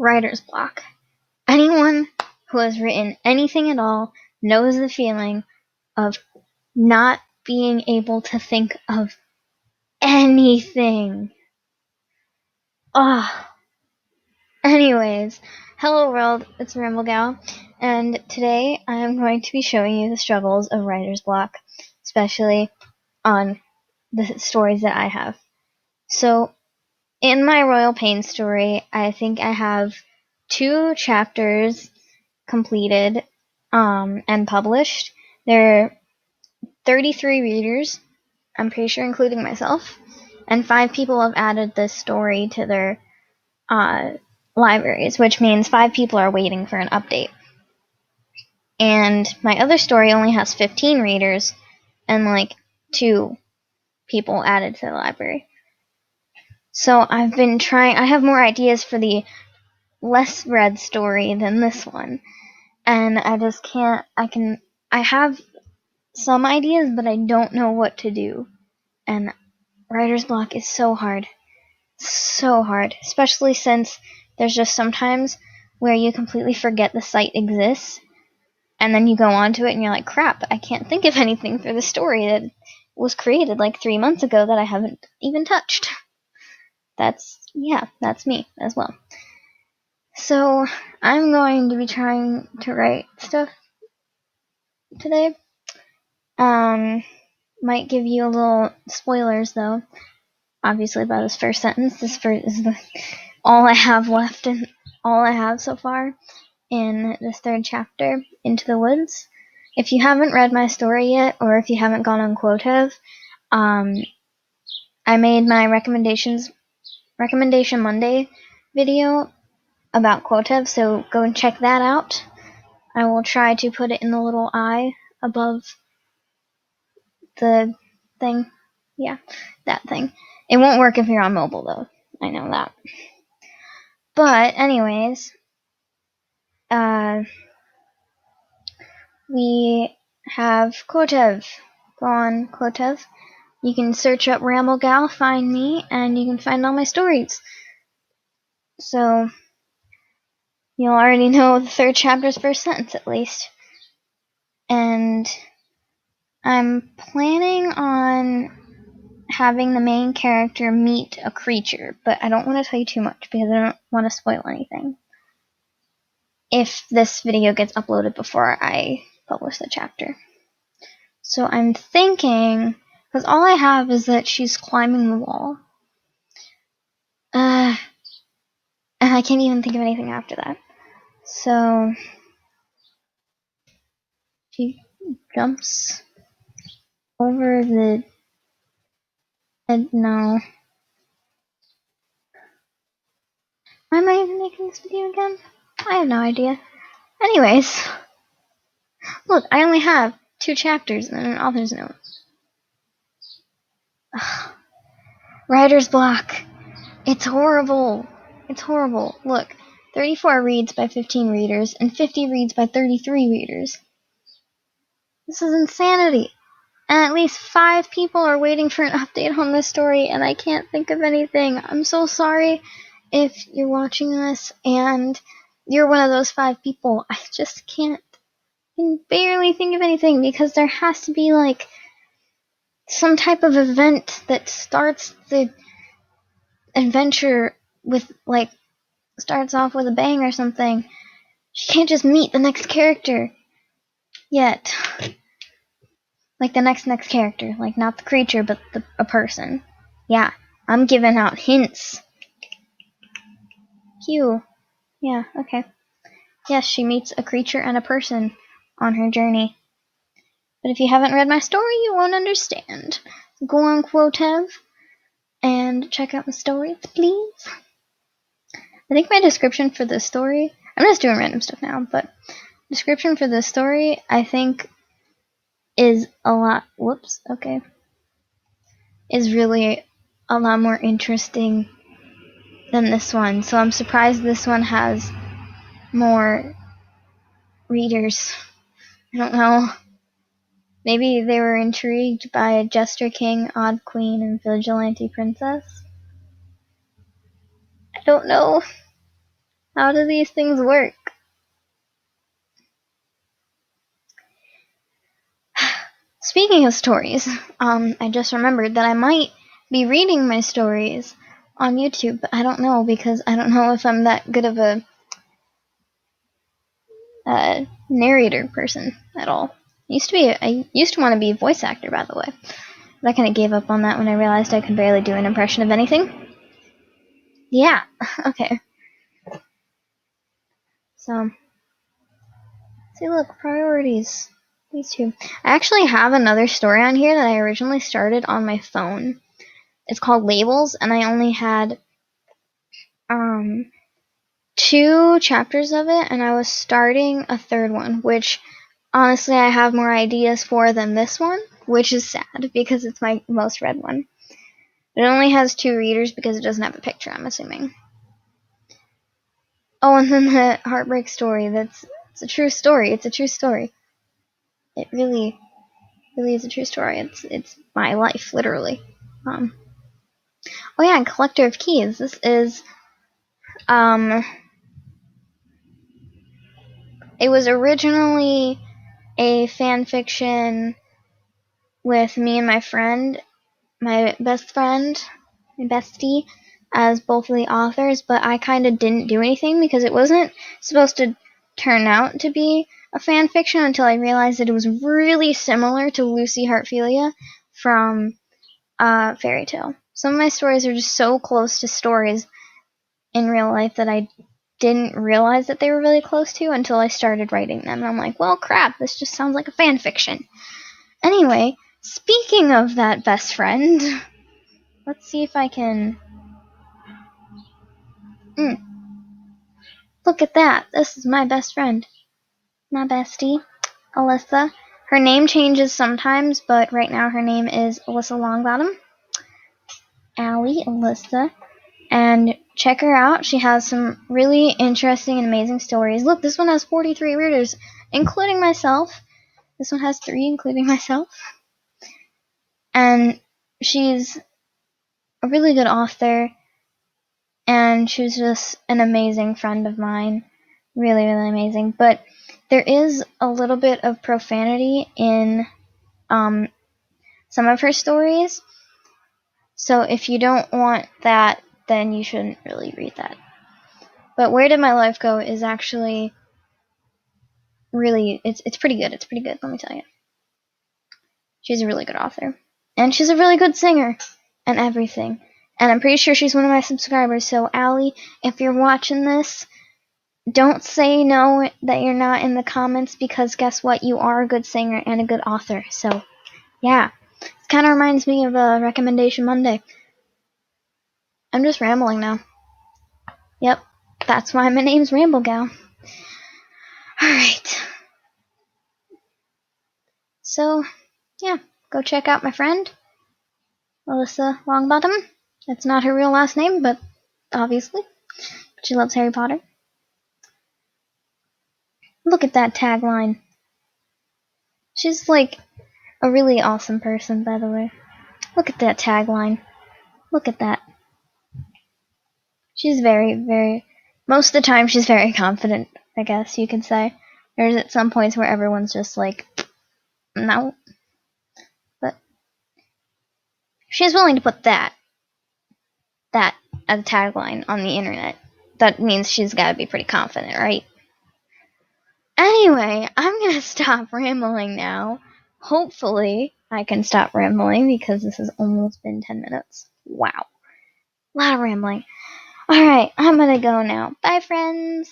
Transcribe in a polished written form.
writer's block. Anyone who has written anything at all knows the feeling of not being able to think of anything. Anyways, hello world, it's Ramble Gal, and today I am going to be showing you the struggles of writer's block, especially on the stories that I have. So, in my Royal Pain story, I think I have 2 chapters completed and published. There are 33 readers, I'm pretty sure including myself, and 5 people have added this story to their libraries, which means 5 people are waiting for an update. And my other story only has 15 readers and like 2 people added to the library. So I've been trying, I have more ideas for the less read story than this one. And I just can't, I have some ideas, but I don't know what to do. And writer's block is so hard. So hard. Especially since there's just sometimes where you completely forget the site exists. And then you go onto it and you're like, crap, I can't think of anything for the story that was created like 3 months ago that I haven't even touched. That's me as well. So, I'm going to be trying to write stuff today. Might give you a little spoilers though, obviously about his first sentence. This is all I have left and all I have so far in this 3rd chapter, Into the Woods. If you haven't read my story yet, or if you haven't gone on Quotev, I made my Recommendation Monday video about Quotev, so go and check that out. I will try to put it in the little eye above the thing. Yeah, that thing. It won't work if you're on mobile, though. I know that. But, anyways, we have Quotev. Go on Quotev. You can search up RambleGal, find me, and you can find all my stories. So, you'll already know the 3rd chapter's first sentence, at least. And I'm planning on having the main character meet a creature, but I don't want to tell you too much because I don't want to spoil anything if this video gets uploaded before I publish the chapter. So I'm thinking, because all I have is that she's climbing the wall. And I can't even think of anything after that. So she jumps over the... No. Why am I even making this video again? I have no idea. Anyways, look, I only have 2 chapters and an author's note. Ugh. Writer's block. It's horrible. It's horrible. Look, 34 reads by 15 readers and 50 reads by 33 readers. This is insanity. And at least 5 people are waiting for an update on this story, and I can't think of anything. I'm so sorry if you're watching this and you're one of those 5 people. I just can't. I can barely think of anything because there has to be like some type of event that starts the adventure with like starts off with a bang or something. She can't just meet the next character yet. Like the next character, like not the creature but a person. Yeah, I'm giving out hints. Q. Yeah, okay. Yes, she meets a creature and a person on her journey. But if you haven't read my story, you won't understand. Go on Quotev and check out my stories, please. I think my description for this story, I'm just doing random stuff now, but description for this story, I think, is a lot, is really a lot more interesting than this one. So I'm surprised this one has more readers. I don't know. Maybe they were intrigued by Jester King, Odd Queen, and Vigilante Princess. I don't know. How do these things work? Speaking of stories, I just remembered that I might be reading my stories on YouTube, but I don't know because I don't know if I'm that good of a narrator person at all. I used to want to be a voice actor, by the way. But I kind of gave up on that when I realized I could barely do an impression of anything. Yeah, okay. So, see, look, priorities. These two. I actually have another story on here that I originally started on my phone. It's called Labels, and I only had 2 chapters of it, and I was starting a third one, which honestly I have more ideas for than this one, which is sad because it's my most read one. It only has 2 readers because it doesn't have a picture, I'm assuming. Oh, and then the heartbreak story. It's a true story. It's a true story. It really is a true story. It's my life, literally. Oh yeah, and Collector of Keys. This is it was originally a fan fiction with me and my friend, my best friend, my bestie, as both of the authors, but I kind of didn't do anything because it wasn't supposed to turn out to be a fan fiction until I realized that it was really similar to Lucy Heartfilia from Fairy Tale. Some of my stories are just so close to stories in real life that I didn't realize that they were really close to until I started writing them. And I'm like, well, crap, this just sounds like a fan fiction. Anyway, speaking of that best friend, let's see if I can. Look at that. This is my best friend. My bestie, Alyssa. Her name changes sometimes, but right now her name is Alyssa Longbottom. Allie, Alyssa. And check her out. She has some really interesting and amazing stories. Look, this one has 43 readers, including myself. This one has 3, including myself. And she's a really good author, and she's just an amazing friend of mine. Really, really amazing. But there is a little bit of profanity in some of her stories. So if you don't want that, then you shouldn't really read that. But Where Did My Life Go is actually really, it's pretty good. It's pretty good, let me tell you. She's a really good author. And she's a really good singer and everything. And I'm pretty sure she's one of my subscribers. So Allie, if you're watching this, don't say no that you're not in the comments, because guess what? You are a good singer and a good author. So, yeah. It kind of reminds me of a Recommendation Monday. I'm just rambling now. Yep. That's why my name's Ramble Gal. Alright. So, yeah. Go check out my friend, Alyssa Longbottom. That's not her real last name, but obviously. She loves Harry Potter. Look at that tagline. She's like a really awesome person, by the way. Look at that tagline. Look at that. She's very, very, most of the time she's very confident, I guess you could say. There's at some points where everyone's just like, no. But she's willing to put that as a tagline on the internet. That means she's gotta be pretty confident, right? Anyway, I'm gonna stop rambling now. Hopefully, I can stop rambling because this has almost been 10 minutes. Wow. A lot of rambling. Alright, I'm gonna go now. Bye, friends!